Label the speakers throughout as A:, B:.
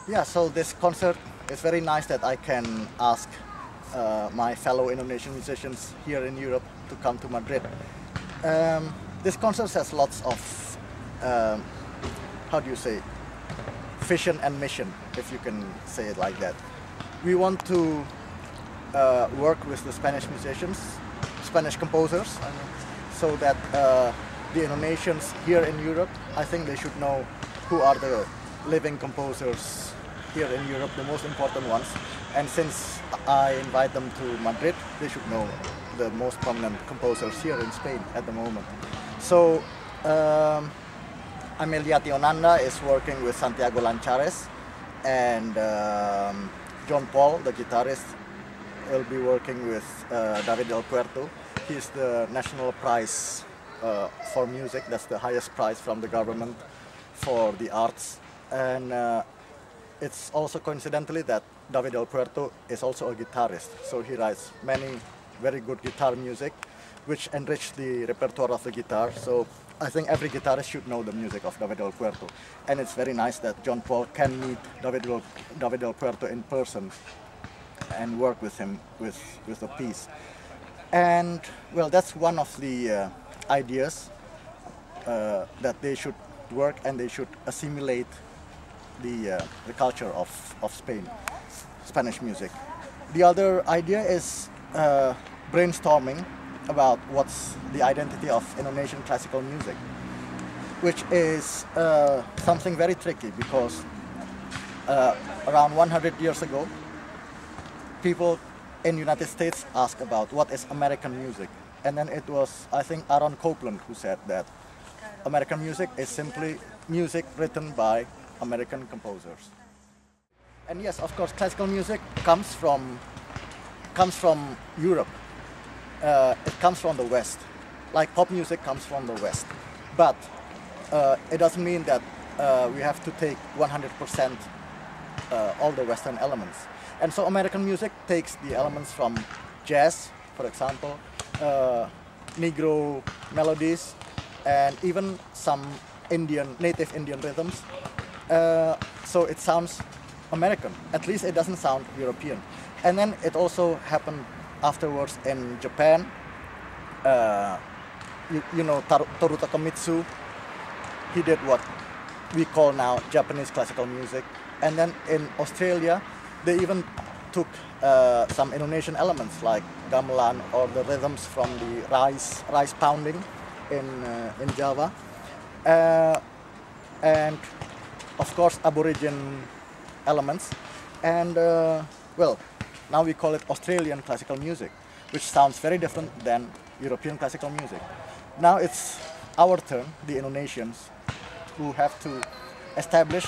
A: Yeah, so this concert is very nice that I can ask my fellow Indonesian musicians here in Europe to come to Madrid. This concert has lots of, how do you say, vision and mission, if you can say it like that. We want to work with the Spanish musicians, Spanish composers, so that the Indonesians here in Europe, I think they should know who are the living composers here in Europe, the most important ones. And since I invite them to Madrid, they should know the most prominent composers here in Spain at the moment. So Ameliati Ananda is working with Santiago Lanchares, and John Paul, the guitarist, will be working with David Del Puerto. He's the National Prize for Music. That's the highest prize from the government for the arts. And it's also coincidentally that David Del Puerto is also a guitarist. So he writes many very good guitar music, which enrich the repertoire of the guitar. So I think every guitarist should know the music of David Del Puerto. And it's very nice that John Paul can meet David Del Puerto in person and work with him with a piece. And well, that's one of the ideas that they should work and they should assimilate the culture of Spain, Spanish music. The other idea is brainstorming about what's the identity of Indonesian classical music, which is something very tricky because around 100 years ago, people in the United States asked about what is American music. And then it was, I think, Aaron Copland who said that American music is simply music written by American composers. And yes, of course, classical music comes from Europe. It comes from the West. Like pop music comes from the West. But it doesn't mean that we have to take 100% all the Western elements. And so American music takes the elements from jazz, for example, Negro melodies, and even some native Indian rhythms. So it sounds American. At least it doesn't sound European. And then it also happened afterwards in Japan. You know Toru Takemitsu. He did what we call now Japanese classical music. And then in Australia, they even took some Indonesian elements like gamelan or the rhythms from the rice pounding in Java, and of course Aborigine elements. And well, now we call it Australian classical music, which sounds very different than European classical music. Now it's our turn, the Indonesians, who have to establish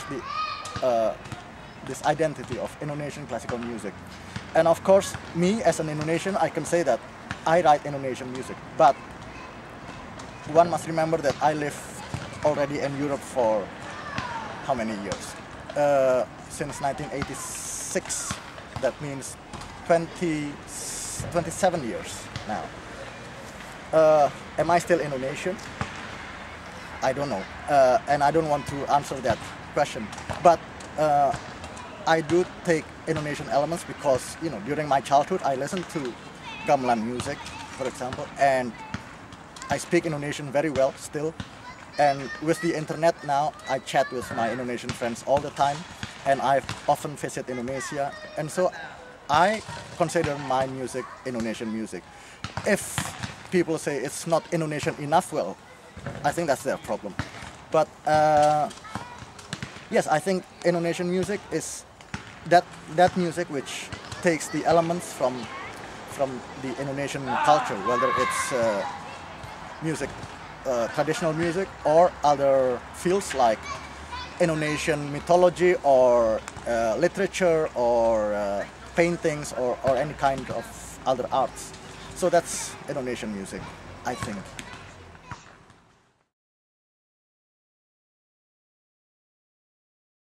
A: this identity of Indonesian classical music. And of course, me as an Indonesian, I can say that I write Indonesian music, but one must remember that I live already in Europe for how many years? Since 1986, that means 27 years now. Am I still Indonesian? I don't know, and I don't want to answer that question, but I do take Indonesian elements because, you know, during my childhood I listened to gamelan music, for example, and I speak Indonesian very well still. And with the internet now, I chat with my Indonesian friends all the time, and I often visit Indonesia, and so I consider my music Indonesian music. If people say it's not Indonesian enough, well, I think that's their problem. But yes, I think Indonesian music is that music which takes the elements from the Indonesian culture, whether it's music, traditional music, or other fields like Indonesian mythology or literature or paintings or any kind of other arts. So that's Indonesian music, I think.